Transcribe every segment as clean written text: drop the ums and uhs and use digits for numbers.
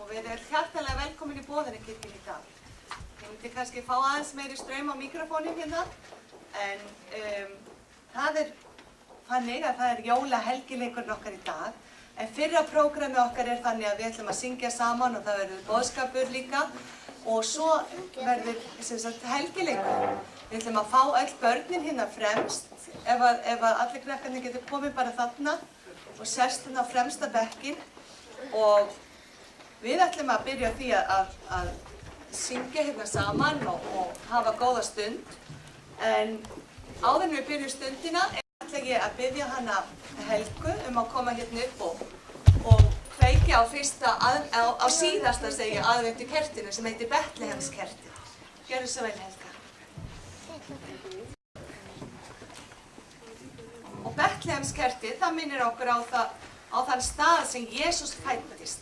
Og við erum hjartanlega velkomin í Boðunarkirkjunni í dag. Ég myndi kannski fá aðeins meiri straum á mikrofónin hérna, en það er þannig að það er jólahelgileikurinn okkar í dag. En fyrra prógrami okkar er þannig að við ætlum að syngja saman og það verður boðskapur líka. Og svo verður helgileikur. Við ætlum að fá öll börnin hérna fremst, ef allir krakkarnir getur komið bara þarna og sest hérna á fremsta bekkin. Og við ætlum að byrja á því að syngja hérna saman og hafa góða stund. En áður en við byrjum stundina ætla ég að biðja hana Helgu að koma hérna upp og kveikja á síðasta aðventu kertinu sem heitir Betlehemskertið. Gjörðu svo vel, Helga. Og Betlehemskertið, það minnir okkur á þann stað sem Jesús fæddist.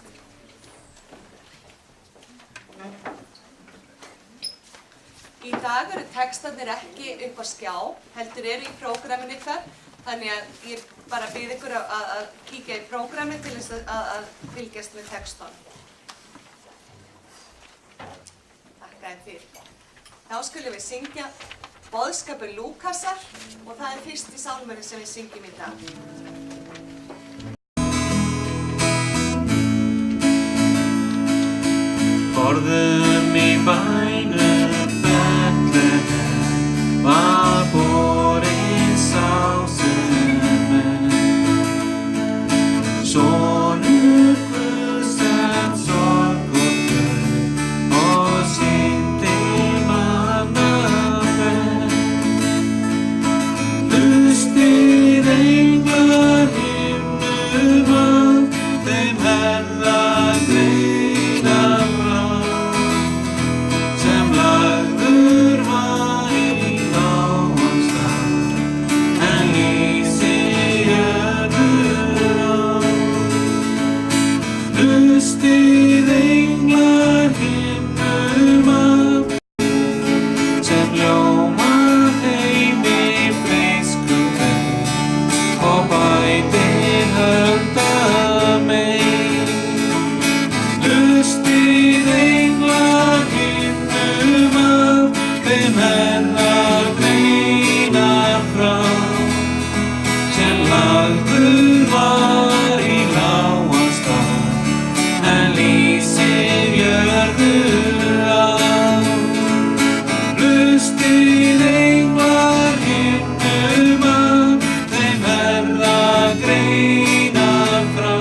Í dag eru textarnir ekki upp á skjá, heldur eru í prógraminu ykkar, þannig að ég bara bið ykkur að kíkja í prógramið til þess að fylgjast með textunum. Þakka þér fyrir. Þá skulum við syngja boðskapur Lúkasar og það er fyrsti sálmurinn sem við syngjum í dag. Forðum í bænum Betlehem var borinn sá sem sonur Guðs sem sorg og döð og syndir manna ber. Hlustið englar himnum þeim herða greina frá, sem lagður var í lágan stað, en lýsir jörður á. Hlustið englar himnum af, sem ljóma heim í bleiskum veg, og bætir hölda mey. Hlustið englar himnum af, þeim herðar greina frá, sem lagður var í lágan stað, en lýsir jörður á. Hlustið englar himnum af, þeim herðar greina frá,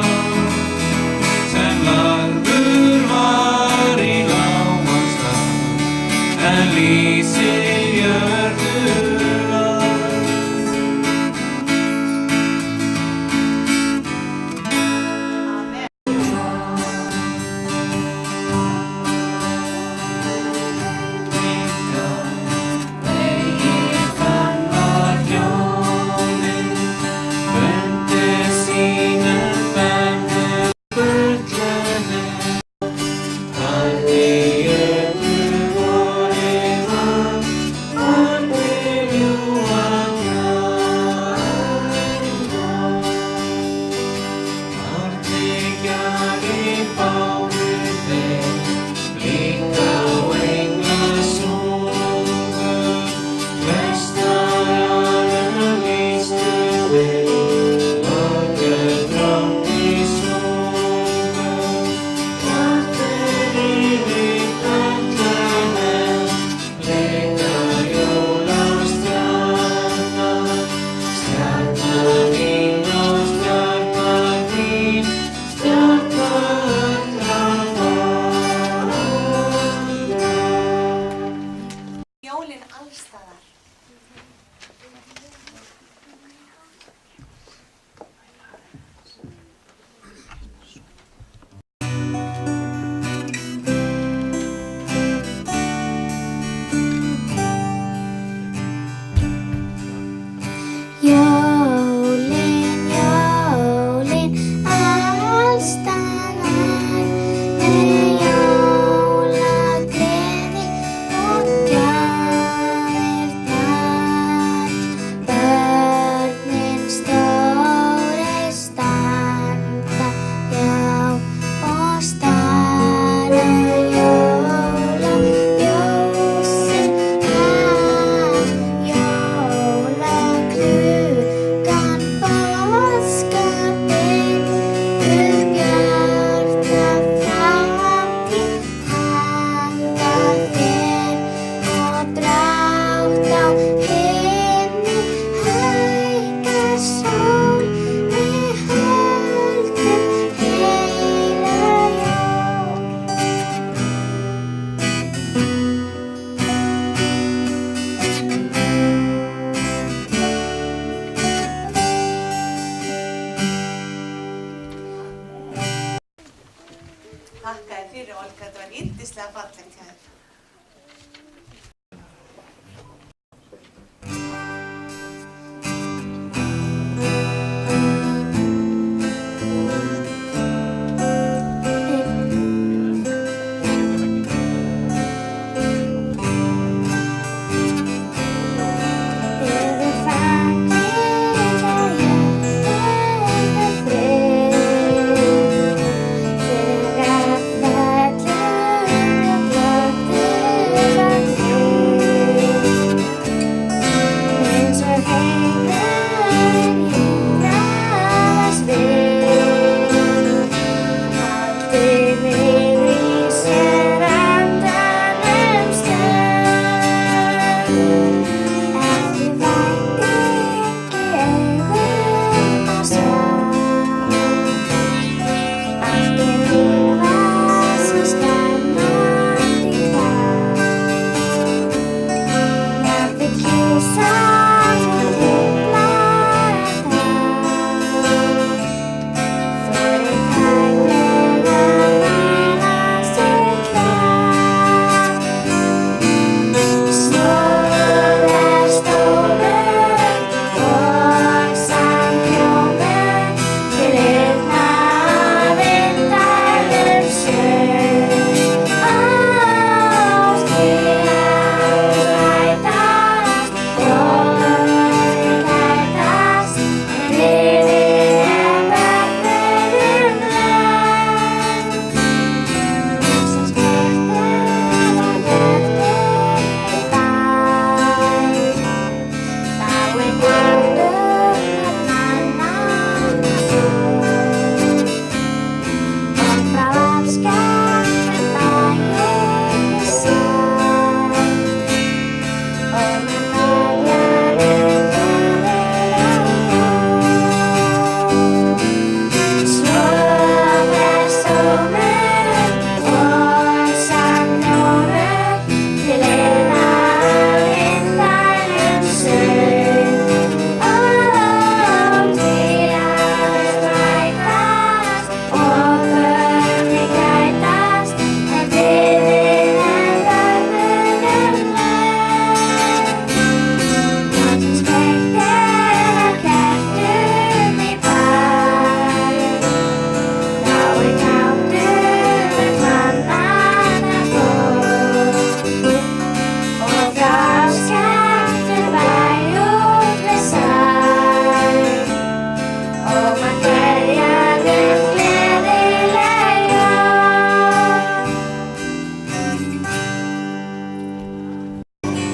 sem lagður var í lágan stað, en lýsir jörður á. Amen. Vegir fram var hjónin, böndu sínum ferðu Betlehem. Þar í jörðu vorið var, þar við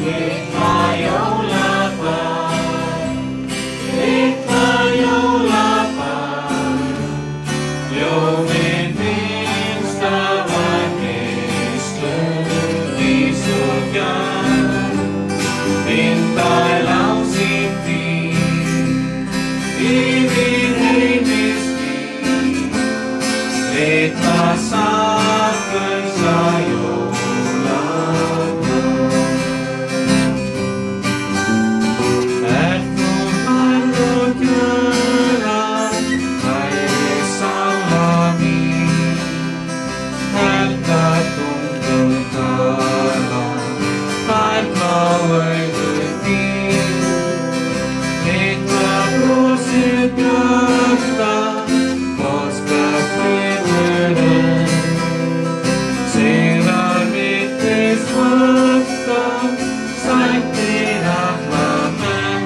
litla jólabarn, litla jólabarn, ljóminn minnsta var geislun ís og gjarn, indæl ásýnd þín, yfir heimsvíð, litla saklausa jólabarn. Ert þú færð og gjörðan, kæri sála mín, helga tungum tala, þær blá augu þín, litla brosið bjarta, páskarfriðurinn, sigrar mitt svarta, sættir alla menn,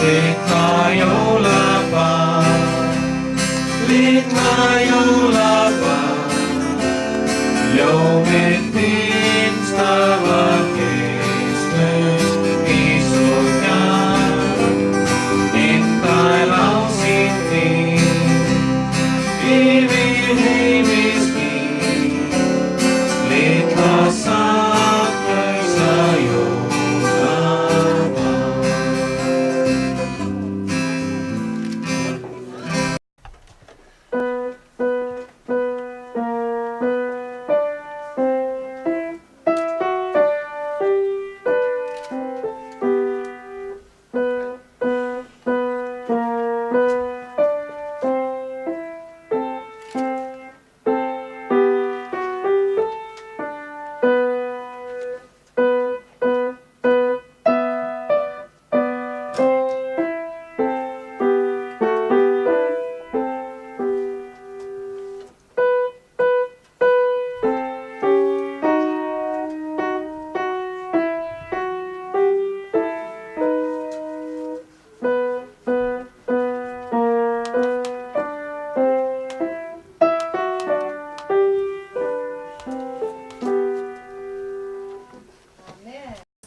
litla jólabarn, litla jólabarn, ljóminn minnsta var geislun ís og gjarn, indæl ásýnd þín, yfir heimsvíð, litla saklausa jólabarn.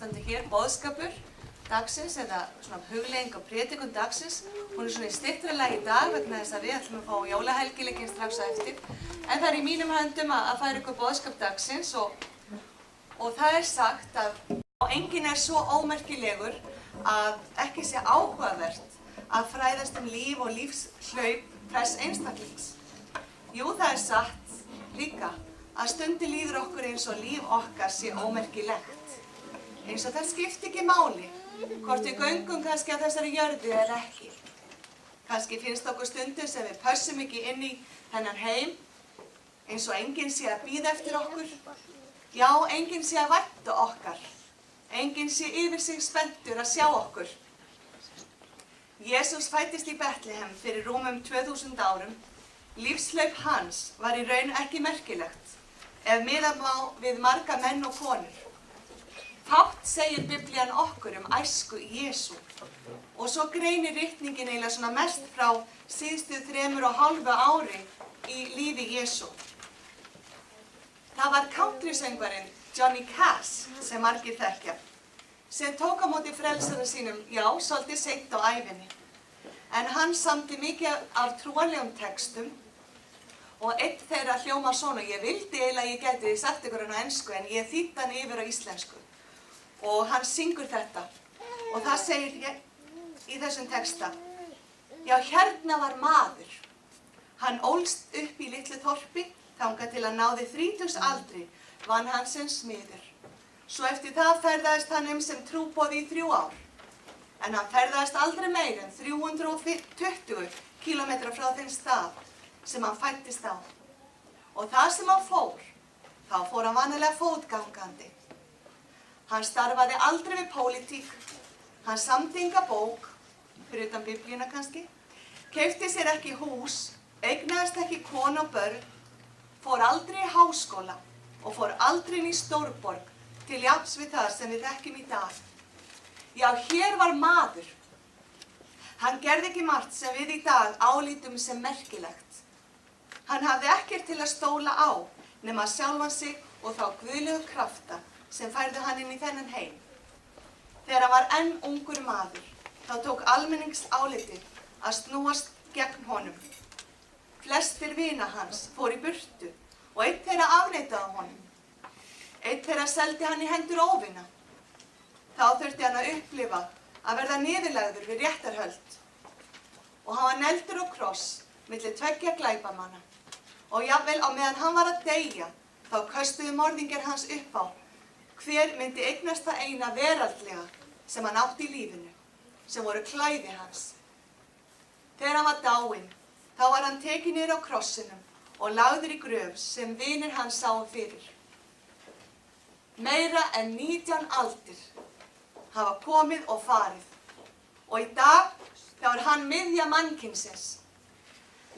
Stendur hér boðskapur dagsins eða svona hugleiðing og prédikun dagsins. Hún er svona í styttra lagi í dag vegna þess að við ætlum að fá jólahelgileikinn strax á eftir. En það er í mínum höndum að færa ykkur boðskap dagsins og það er sagt að enginn er svo ómerkilegur að ekki sé áhugavert að fræðast líf og lífshlaup hvers einstaklings. Jú, það er sagt líka að stundi líður okkur eins og líf okkar sé ómerkilegt. Eins og það skipti ekki máli hvort við göngum kannski á þessari jörðu eða ekki. Kannski finnst okkur stundir sem við pössum ekki inn í þennan heim, eins og enginn sé að bíða eftir okkur. Já, enginn sé að vænta okkar. Enginn sé yfir sig spenntur að sjá okkur. Jesús fæddist í Betlehem fyrir rúmum 2000 árum. Lífshlaup hans var í raun ekki merkilegt, ef miða má við marga menn og konur. Fátt segir Biblían okkur æsku Jesú og svo greinir ritningin eiginlega svona mest frá síðustu 3,5 ári í lífi Jesú. Það var countrysöngvarinn Johnny Cash sem margir þekkja, sem tók á móti frelsara sínum, já, svolítið seint á ævinni. En hann samdi mikið af trúarlegum textum og einn þeirra hljómar svona, ég vildi eiginlega að ég gæti sagt ykkur hann á ensku en ég þýddi hann yfir á íslensku. Og hann syngur þetta og það segir í þessum texta: Já, hérna var maður. Hann ólst upp í litlu þorpi þangað til hann náði 30 aldri, vann hann sem smiður. Svo eftir það ferðaðist hann sem trúboði í 3 ár. En hann ferðaðist aldrei meir en 320 kílómetra frá þeim stað sem hann fæddist á. Og það sem hann fór, þá fór hann vanalega fótgangandi. Hann starfaði aldrei við pólitík, hann samdi enga bók, fyrir utan Biblíuna kannski, keypti sér ekki hús, eignaðist ekki konu og börn, fór aldrei í háskóla og fór aldrei inn í stórborg til jafns við það sem við þekkjum í dag. Já, hér var maður. Hann gerði ekki margt sem við í dag álítum sem merkilegt. Hann hafði ekkert til að stóla á nema sjálfan sig og þá guðlegu krafta sem færðu hann inn í þennan heim. Þegar hann var enn ungur maður, þá tók almenningsálitið að snúast gegn honum. Flestir vina hans fóru í burtu og einn þeirra afneitaði honum. Einn þeirra seldi hann í hendur óvina. Þá þurfti hann að upplifa að verða niðurlagður við réttarhöld og hann var negldur á kross milli tveggja glæpamanna. Og jafnvel á meðan hann var að deyja, þá köstuðu morðingjar hans upp á hver myndi eignast það eina veraldlega sem hann átti í lífinu, sem voru klæði hans. Þegar hann var dáinn, þá var hann tekinn niður á krossinum og lagður í gröf sem vinir hans sáu fyrir. Meira en 19 aldir hafa komið og farið og í dag þá er hann miðja mannkynsins,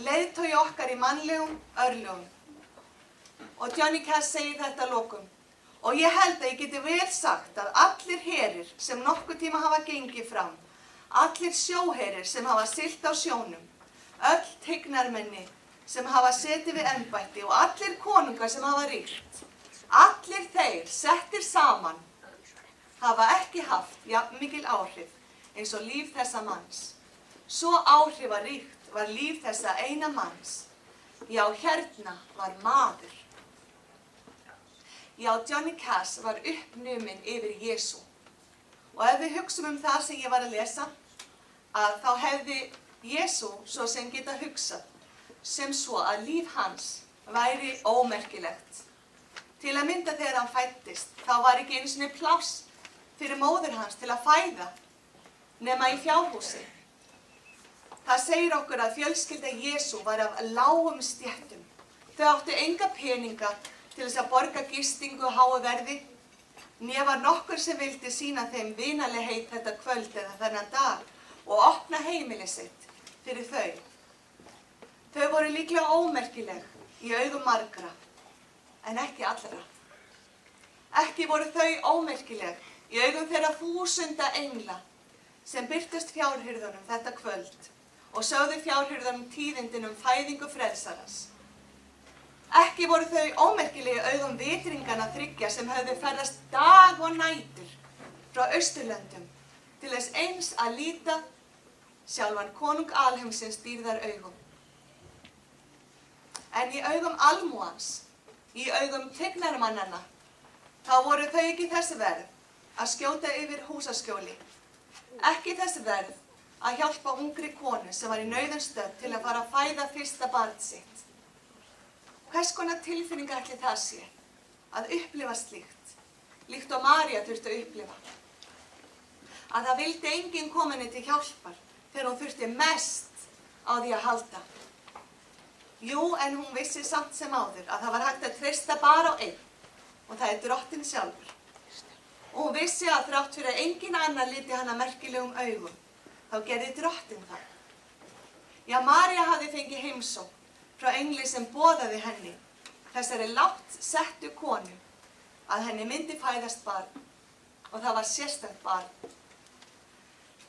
leiðtogi okkar í mannlegum örlögum. Og Johnny Cash segir þetta að lokum. Og ég held að ég geti vel sagt að allir herir sem nokkuð tíma hafa gengið fram, allir sjóherir sem hafa siglt á sjónum, öll tignarmenni sem hafa setið við embætti og allir konungar sem hafa ríkt, allir þeir settir saman hafa ekki haft jafn mikil áhrif eins og líf þessa manns. Svo áhrifaríkt var líf þessa eina manns. Já, hérna var maður. Já, Johnny Cash var uppnuminn yfir Jesú. Og ef við hugsum það sem ég var að lesa, að þá hefði Jesú svo sem geta hugsað sem svo að líf hans væri ómerkilegt. Til að mynda þegar hann fæddist, þá var ekki einu sinni pláss fyrir móður hans til að fæða, nema í fjárhúsi. Það segir okkur að fjölskylda Jesú var af lágum stéttum. Þau áttu enga peninga til þess að borga gistingu og háu verði, né var nokkur sem vildi sýna þeim vinalegheit þetta kvöld eða þennan dag og opna heimili sitt fyrir þau. Þau voru líklega ómerkileg í augum margra, en ekki allra. Ekki voru þau ómerkileg í augum þeirra 1000 engla sem birtust fjárhirðunum þetta kvöld og sögðu fjárhirðunum tíðindin fæðingu frelsarans. Ekki voru þau ómerkilegi augum vitringana þriggja sem höfðu ferðast dag og nætur frá Austurlöndum til þess eins að líta sjálfan konung alheimsins dýrðar augum. En í augum almúans, í augum tignarmannanna, þá voru þau ekki þess verð að skjóta yfir húsaskjóli, ekki þess verð að hjálpa ungri konu sem var í nauðanstödd til að fara að fæða fyrsta barn sitt. Hvers konar tilfinning ætli það sé að upplifa slíkt, líkt og María þurfti að upplifa? Að það vildi enginn koma henni til hjálpar þegar hún þurfti mest á því að halda. Jú, en hún vissi samt sem áður að það var hægt að treysta bara á einn og það er Drottinn sjálfur. Og hún vissi að þrátt fyrir að enginn annar liti hana merkilegum augum, þá gerði Drottinn það. Já, María hafði fengið heimsókn frá engli sem boðaði henni, þessari lágt settu konu, að henni myndi fæðast barn og það var sérstakt barn.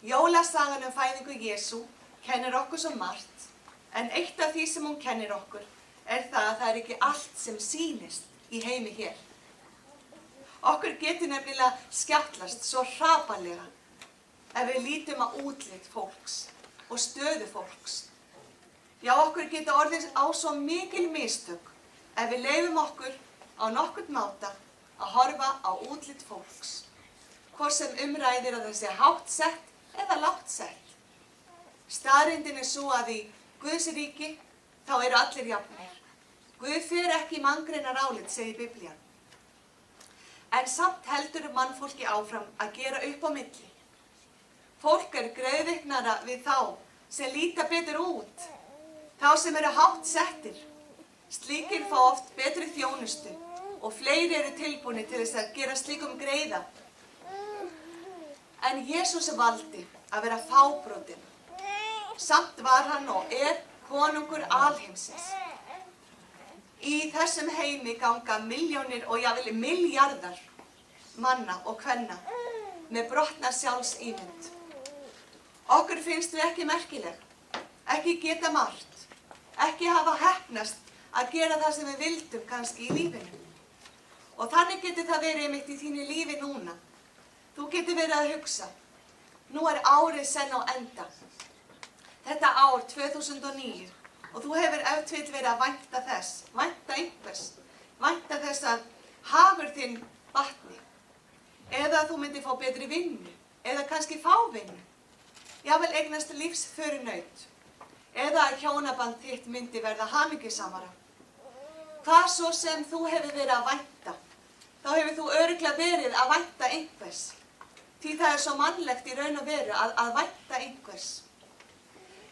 Jólasagan fæðingu Jesú kennir okkur svo margt, en eitt af því sem hún kennir okkur er það að það er ekki allt sem sýnist í heimi hér. Okkur getur nefnilega skjáttlast svo hrapalega ef við lítum á útlit fólks og stöðu fólks. Já, okkur geta orðið á svo mikil mistök ef við leyfum okkur á nokkurn máta að horfa á útlit fólks, hvort sem umræðir að það sé hátt sett eða lágt sett. Staðreyndin er svo að í Guðs ríki þá eru allir jafnir. Guð fer ekki í manngreinar álit, segir Biblían. En samt heldur mannfólki áfram að gera upp á milli. Fólk er greiðviknara við þá sem líta betur út, þá sem eru hátt settir. Slíkir fá oft betri þjónustu og fleiri eru tilbúnir til þess að gera slíkum greiða. En Jesús valdi að vera fábrotinn. Samt var hann og konungur alheimsins. Í þessum heimi ganga milljónir og jafnvel milljarðar manna og kvenna með brotna sjálfsímynd. Okkur finnst við ekki merkileg, ekki geta margt, ekki hafa heppnast að gera það sem við vildum kannski í lífinu. Og þannig getur það verið einmitt í þínu lífi núna. Þú getur verið að hugsa, nú er árið senn á enda. Þetta ár 2009 og þú hefur ef til vill verið að vænta þess, vænta einhvers, vænta þess að hagur þinn batni. Eða að þú myndir fá betri vinnu, eða kannski fá vinnu. Jafnvel eignast lífsförunaut. Eða að hjónaband þitt myndi verða hamingjusamara. Hvað svo sem þú hefur verið að vænta, þá hefur þú örugglega verið að vænta einhvers. Því það er svo mannlegt í raun og veru að vænta einhvers.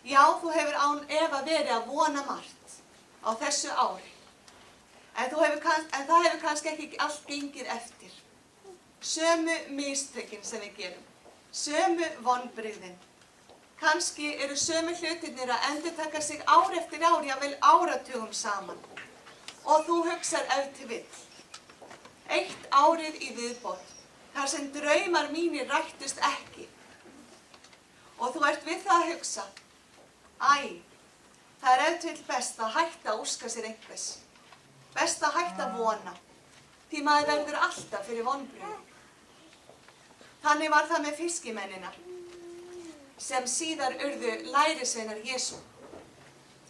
Já, þú hefur án efa verið að vona margt á þessu ári. En það hefur kannski ekki allt gengið eftir. Sömu mistökin sem við gerum, sömu vonbrigðin. Kannski eru sömu hlutirnir að endurtaka sig ár eftir ár, jafnvel áratugum saman. Og þú hugsar ef til vill. Eitt árið í viðbót, þar sem draumar mínir rættust ekki. Og þú ert við það að hugsa, það er ef til vill best að hætta að óska sér einhvers. Best að hætta að vona, því maður verður alltaf fyrir vonbrigðum. Þannig var það með fiskimennina, sem síðar urðu lærisveinar Jesú.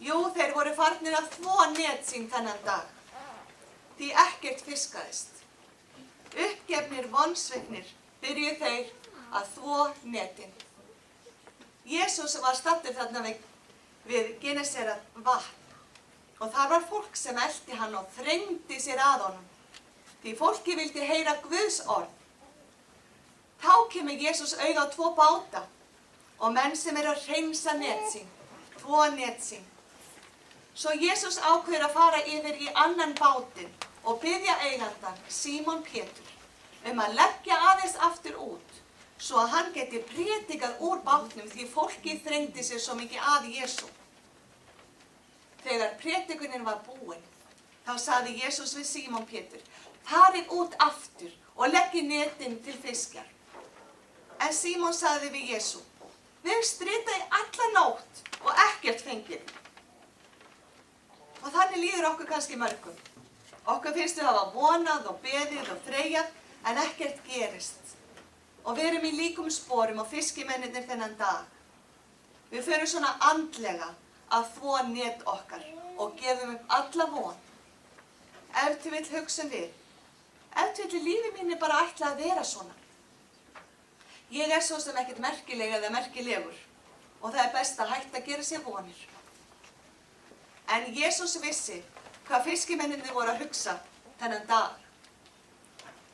Jú, þeir voru farnir að þvo net sín þennan dag, því ekkert fiskaðist. Uppgefnir vonsviknir byrjuðu þeir að þvo netin. Jesús var staddur þarna við Genesaret vatn og þar var fólk sem elti hann og þrengdi sér að honum, því fólki vildi heyra Guðs orð. Þá kemur Jesús auga á 2 báta og menn sem eru að hreinsa net sín, þvo net sín. Svo Jesús ákveður að fara yfir í annan bátinn og biðja eigandann, Símon Pétur, að leggja aðeins aftur út, svo að hann geti prédikað úr bátnum því fólkið þrengdi sér svo mikið að Jesú. Þegar prédikunin var búin, þá sagði Jesús við Símon Pétur, farið út aftur og leggið netin til fiskjar. En Símon sagði við Jesú, við höfum stritað í alla nótt og ekkert fengið. Og þannig líður okkur kannski mörgum. Okkur finnst við hafa vonað og beðið og þreyjað, en ekkert gerist. Og við erum í líkum sporum og fiskimennirnir þennan dag. Við förum svona andlega að þvo net okkar og gefum upp alla von. Ef til vill hugsum við, ef til vill lífi mínu bara ætla að vera svona. Ég er svo sem ekkert merkileg eða merkilegur og það er best að hætta að gera sér vonir. En Jesús vissi hvað fiskimennirnir voru að hugsa þennan dag.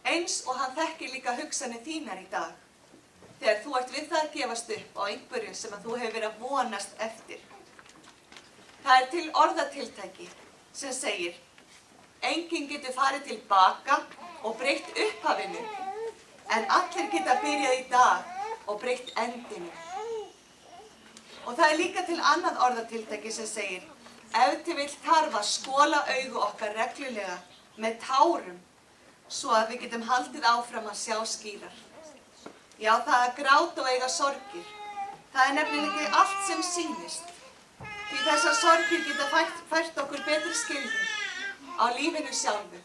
Eins og hann þekkir líka hugsanir þínar í dag, þegar þú ert við það að gefast upp á einhverju sem að þú hefur verið að vonast eftir. Það er til orðatiltæki sem segir, enginn getur farið tilbaka og breytt upphafinu, en allir geta byrjað í dag og breytt endinu. Og það er líka til annað orðatiltæki sem segir, ef til vill þarf að skola augu okkar reglulega með tárum, svo að við getum haldið áfram að sjá skýrar. Já, það að gráta og eiga sorgir, það er nefnilega ekki allt sem sýnist. Því þessar sorgir geta fært okkur betri skilning á lífinu sjálfu.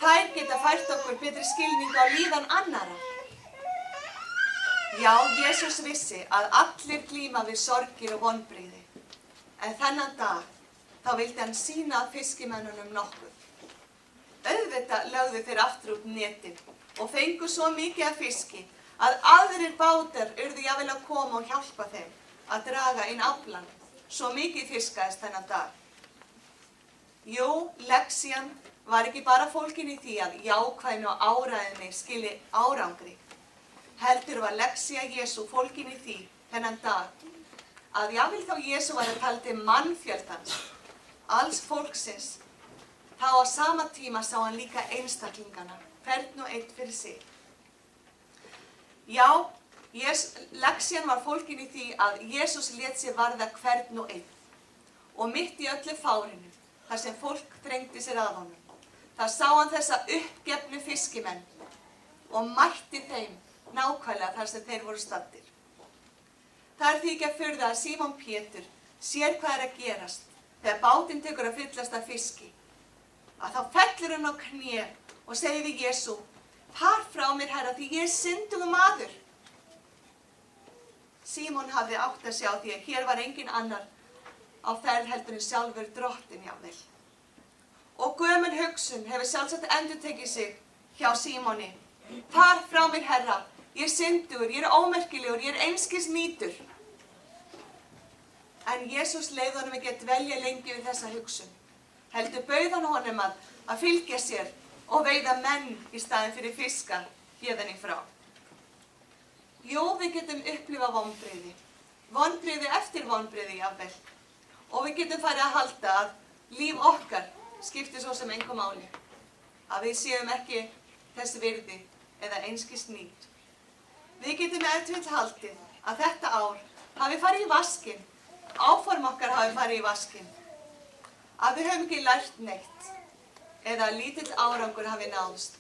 Þær geta fært okkur betri skilning á líðan annarra. Já, Jesús vissi að allir glíma við sorgir og vonbrigði. En þennan dag, þá vildi hann sýna fiskimönnunum nokkuð. Auðvitað lögðu þeir aftur út netin og fengu svo mikið af fiski að aðrir bátar urðu jafnvel að koma og hjálpa þeim að draga inn aflann. Svo mikið fiskaðist þennan dag. Jú, lexían var ekki bara fólkin í því að jákvæðni og áræðni skili árangri. Heldur var lexía Jesú fólkin í því þennan dag að jafnvel þá Jesú var að tala til mannfjöldans, alls fólksins, þá á sama tíma sá hann líka einstaklingana, hvern og einn fyrir sig. Já, lexían var fólkin í því að Jesús lét sér varða hvern og einn. Og mitt í öllu fárinu, þar sem fólk þrengdi sér að honum, þar sá hann þessa uppgefnu fiskimenn og mætti þeim nákvæmlega þar sem þeir voru staddir. Það er því ekki að furða að Símon Pétur sér hvað er að gerast þegar bátinn tekur að fyllast af fiski. Að þá fellur hann á kné og segir við Jesú, Far frá mér, Herra, því ég er syndugur maður. Símon hafði áttað sig á því að hér var engin annar á ferð heldur en sjálfur drottinn jafnvel. Og gömul hugsun hefur sjálfsagt endurtekið sig hjá Símoni. Far frá mér, Herra, ég er syndugur, ég er ómerkilegur, ég er einskis nýtur. En Jesús leyfði honum ekki að dvelja lengi við þessa hugsun. Heldur bauð hann honum að fylgja sér og veiða menn í staðinn fyrir fiska héðan í frá. Jú, við getum upplifað vonbrigði. Vonbrigði eftir vonbrigði jafnvel. Og við getum farið að halda að líf okkar skiptir svo sem engu máli. Að við séum ekki þess virði eða einskis nýt. Við getum eftir haldið að þetta ár hafi farið í vaskinn. Áform okkar hafi farið í vaskinn. Að við höfum ekki lært neitt eða að lítill árangur hafi náðst.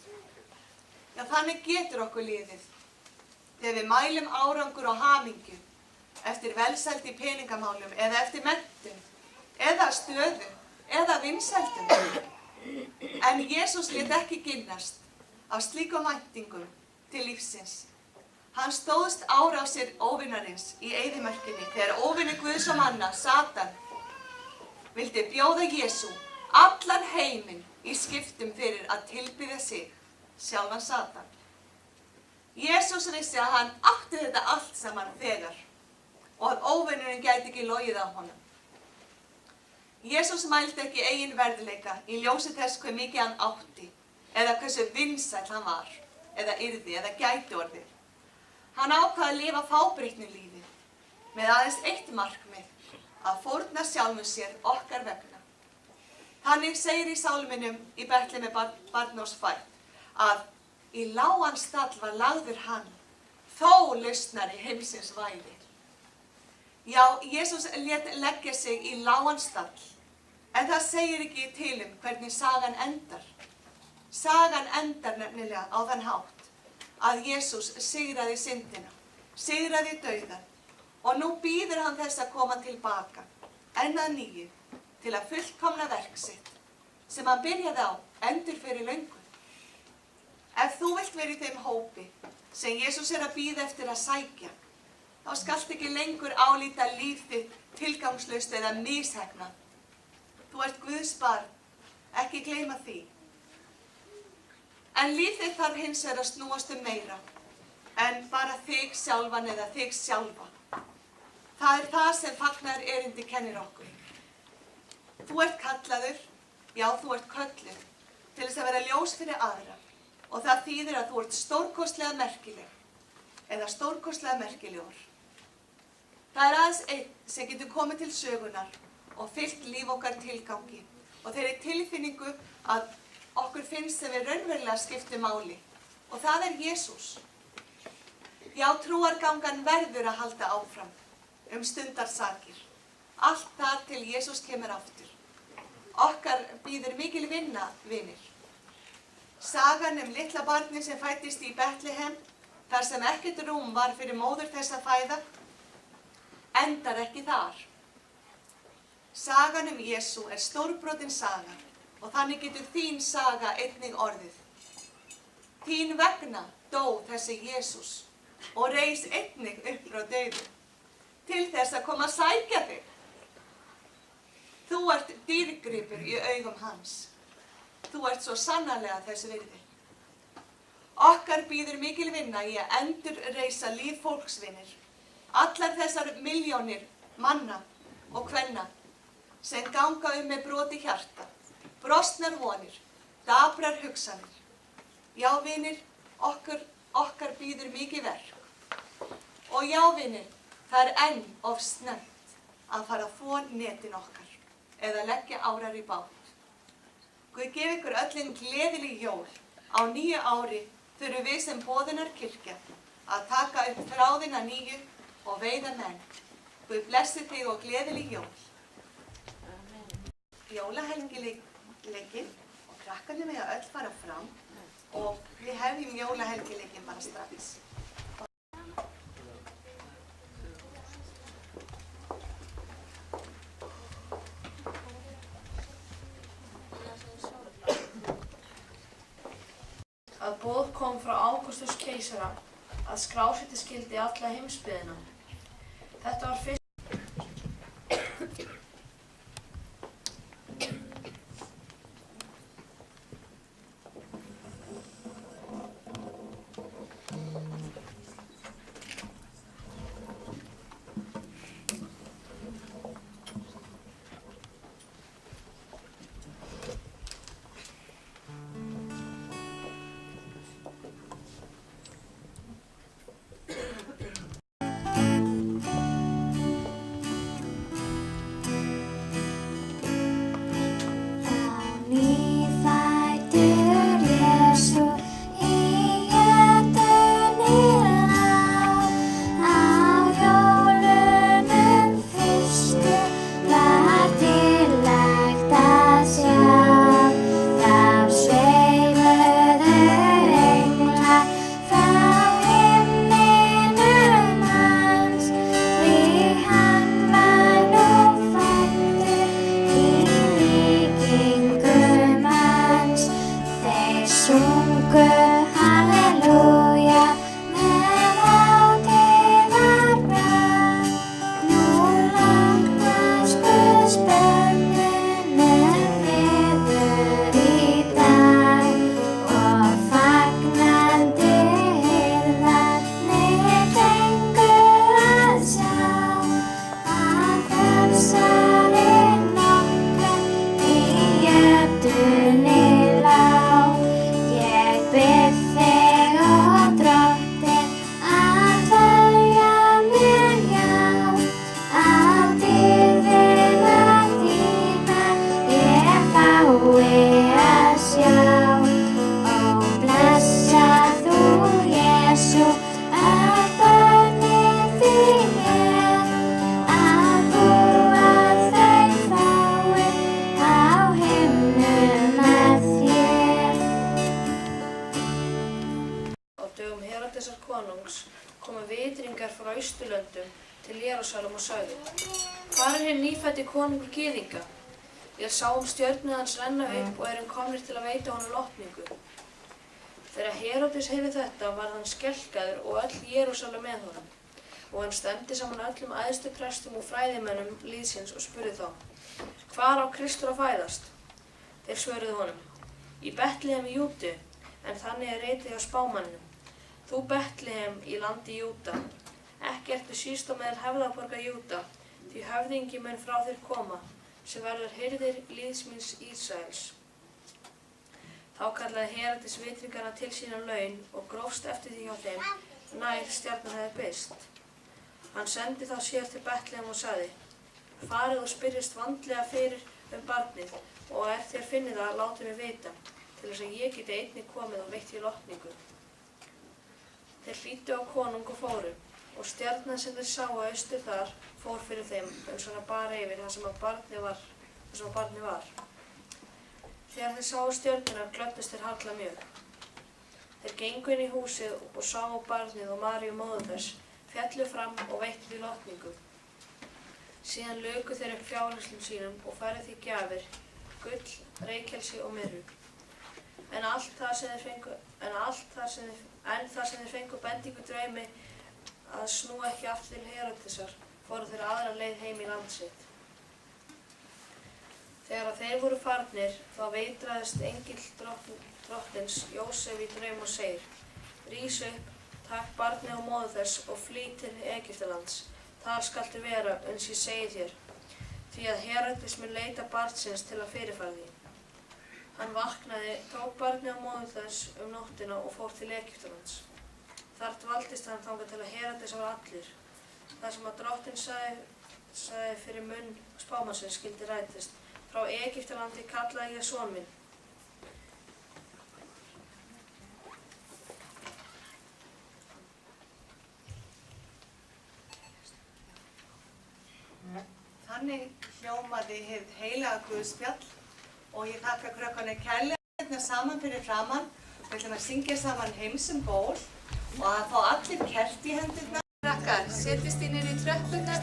Já, þannig getur okkur liðið. Þegar við mælum árangur og hamingju eftir velsæld í peningamálum eða eftir menntun eða stöðu eða vinsældum. En Jesús lét ekki gynnast af slíkum væntingum til lífsins. Hann stóðst árásir óvinarins í eyðimörkinni þegar óvinur Guðs og manna, Satan, vildi bjóða Jesú allan heiminn í skiptum fyrir að tilbiðja sig, sjálfan Satan. Jesús vissi að hann átti þetta allt saman þegar og að óvinurinn gæti ekki logið á honum. Jesús mældi ekki eigin verðleika í ljósi þess hve mikið hann átti eða hversu vinsæll hann var eða yrði eða gæti orðið. Hann ákvað að lifa fábreytnu lífi með aðeins eitt markmið, að fórna sjálfum sér okkar vegna. Þannig segir í sálminum í Betlemi barnórs fædd að í lágan stall var lagður hann, þó lausnari heimsins væri. Já, Jesús lét leggja sig í lágan stall, en það segir ekki til hvernig sagan endar. Sagan endar nefnilega á þann hátt að Jesús sigraði syndina, sigraði dauðan og nú bíður hann þess að koma tilbaka, enn að nýju, til að fullkomna verk sitt, sem hann byrjaði á endur fyrir löngu. Ef þú vilt vera í þeim hópi sem Jesús er að bíða eftir að sækja, þá skalt ekki lengur álíta líf þitt tilgangslaust eða misheppnað. Þú ert Guðs barn, ekki gleyma því. En líf þitt þarf hins vegar að snúast meira en bara þig sjálfan eða þig sjálfa. Það er það sem fagnar erindi kennir okkur. Þú ert kallaður, já þú ert kölluð, til þess að vera ljós fyrir aðra og það þýðir að þú ert stórkostlega merkileg eða stórkostlega merkilegur. Það er aðeins einn sem getur komið til sögunar og fyllt líf okkar tilgangi og þeirri tilfinningu að okkur finnst sem við raunverulega skiptum máli og það er Jesús. Já, trúargangan verður að halda áfram stundarsakir. Allt þar til Jesús kemur aftur. Okkar bíður mikil vinna, vinir. Sagan litla barni sem fæddist í Betlehem, þar sem ekkert rúm var fyrir móður þess að fæða, endar ekki þar. Sagan Jesú er stórbrotin saga og þannig getur þín saga einnig orðið. Þín vegna dó þessi Jesús og reis einnig upp frá dauðum til þess að koma að sækja þig. Þú ert dýrgripur í augum hans. Þú ert svo sannarlega þess virði. Okkar bíður mikil vinna í að endurreisa líf fólksvinir. Allar þessar milljónir manna og kvenna sem ganga með broti hjarta, brostnar vonir, daprar hugsanir. Já, vinir, okkar bíður mikið verk. Og já, vinir, það er enn of snemmt að fara að þvo netin okkar eða leggja árar í bát. Guð gefi ykkur öllin gleðileg jól. Á nýju ári þurfum við sem boðunar kirkja að taka upp þráðinn að nýju og veiða menn. Guð blessi þig og gleðileg jól. Jólahelgileikin og krakkarnir mega öll fara fram og við hefjum jólahelgileikin bara strax. Að boð kom kom frá Ágústus keisara að skrásetja skyldi alla heimsbyggðina. Þetta var fyrst komu vitringar frá Austurlöndum til Jerúsalem og sögðu: Hvar er hinn nýfæddi konungur gyðinga? Við sáum stjörnu hans renna upp og erum komnir til að veita honum lotningu. Þegar Heródes heyrði þetta varð hann skelkaður og öll Jerúsalem með honum. Og hann stefndi saman öllum æðstu prestum og fræðimönnum lýðsins og spurði þá: Hvar á Kristur að fæðast? Þeir svöruðu honum: Í Betlehem í Júdeu, en þannig er ritið hjá spámanninum: Þú Betlehem í landi Júda, ekki ertu síst á meðal hefðaborga Júda, því höfðingi mun frá þér koma, sem verður hirðir líðs míns Ísraels. Þá kallaði Heródes vitringana til sín á laun og grófst eftir því hjá þeim nær stjarnan hefði birst. Hann sendi þá sér til Betlehem og sagði: Farið og spyrjist vandlega fyrir barnið, og þér finnið það, látið mig vita, til þess að ég geti einnig komið og veitt því lotningu. Þeir hlýddu á konung og fóru, og stjarnan sem þeir sáu austur þar fór fyrir þeim uns hana bar yfir þar sem barnið var. Þegar þeir sáu stjörnuna glöddust þeir harla mjög. Þeir gengu inn í húsið og sáu barnið og Maríu móður þess, féllu fram og veittu því lotningu. Síðan luku þeir upp fjárhirslum sínum og færðu því gjafir, gull, reykelsi og myrru. En þar sem þeir fengu bendingu draumi að snúa ekki aftur til Heródesar, fóru þeir aðra leið heim í land sitt. Þegar þeir voru farnir, þá veitraðist engill drottins Jósef í draum og segir: Rís upp, takk barnið og móður þess og flýt til Egyptalands. Þar skaltu vera, uns ég segi þér, því að Heródes mun leita barnsins til að fyrirfara því. Hann vaknaði, tók barnið og móður þess nóttina og fór til Egyptalands. Þar dvaldist hann þangað til að Heródes var allur. Það sem að drottinn sagði fyrir munn spámannsins skyldi rætast: Frá Egyptalandi kallaði ég son minn. Þannig hljómaði hið heilaga Guðspjall og ég þakka krökkunni kærlega hérna saman fyrir framan. Við ætlum að syngja saman Heim sem ból og að fá allir kert í hendurnar. Krakkar, setjist inn í tröppurnar.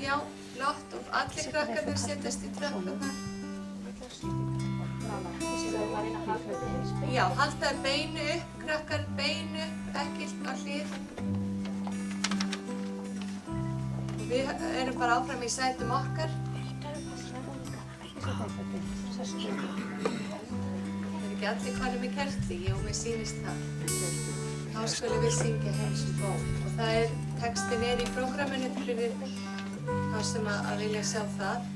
Já, flott, og allir krakkarnir setjast í tröppurnar. Já, halda beinu upp, krakkar, beinu upp, ekki á hlið. Og við erum bara áfram í sætum okkar. Ekki allir konum með kerti, jú, mér sýnist það. Þá skulum við syngja heimsbón. Og það textin í prógramminu fyrir þá sem að vilja sjá það.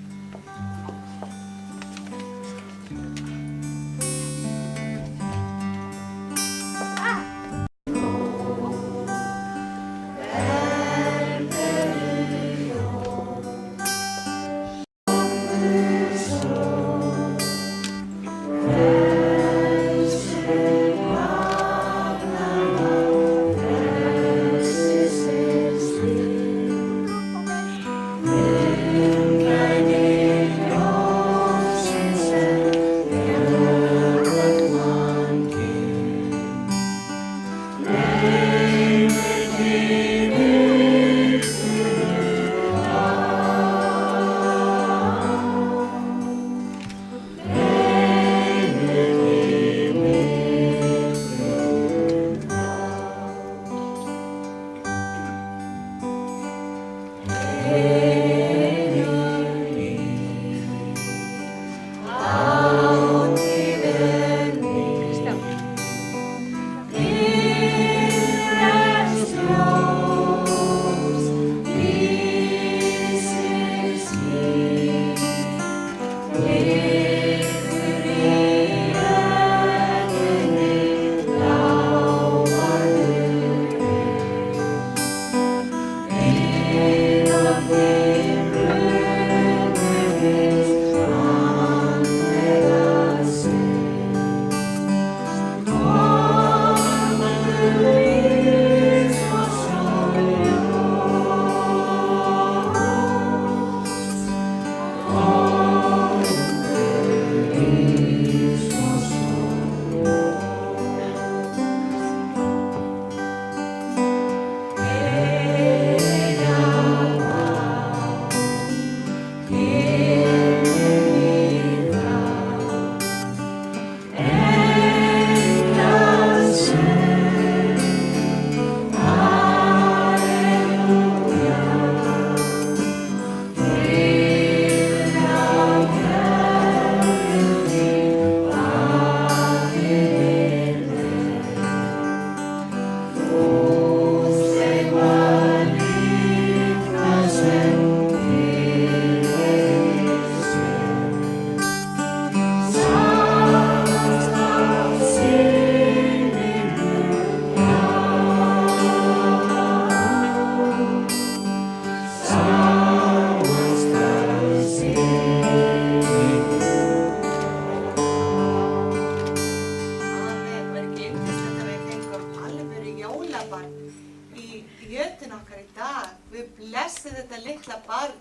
Blessi þetta litla barn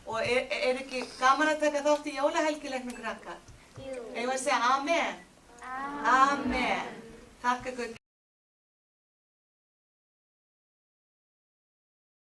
og ekki gaman að taka þátt í jólahelgileiknum krakkar? Jú. Eigum við að segja amen? Amen. Þakka ykkur.